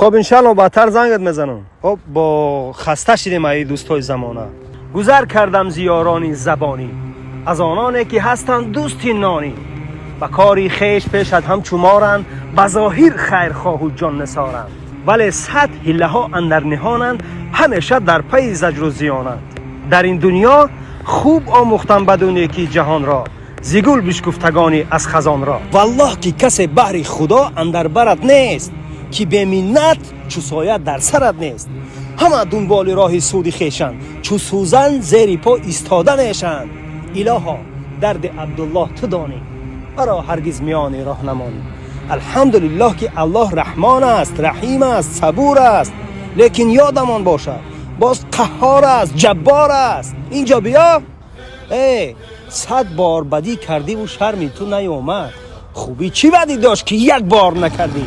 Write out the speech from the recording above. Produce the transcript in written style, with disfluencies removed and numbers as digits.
خب انشالله بعدتر زنگت میزنم. خب با خسته شدیم ای دوستای زمانه. گذر کردم زیارانی زبانی، از آنانی که هستند دوستی نانی. و کاری خیش پیشت هم چمارند، بظاهر خیرخواه و جان نثارند، ولی صد حیله ها اندر نهانند، همیشه در پی زجر و زیانند. در این دنیا خوب آموختم بدون یکی جهان را، زیگل بشکفتگانی از خزان را. والله که کسی بحر خدا اندر برت نیست، که به منت چو سایه در سرت نیست. همه دنبال راه سود خیشند، چو سوزن زیر پا ایستادنشند. الها درد عبدالله تو دانی، مرا هرگز میان راه نمانی. الحمدلله که الله رحمان است، رحیم است، صبور است، لیکن یادمان باشد باز قهار است، جبار است. اینجا بیا. 100 بار بدی کردی و شرمی تو نیومد، خوبی چی بدی داشت که یک بار نکردی؟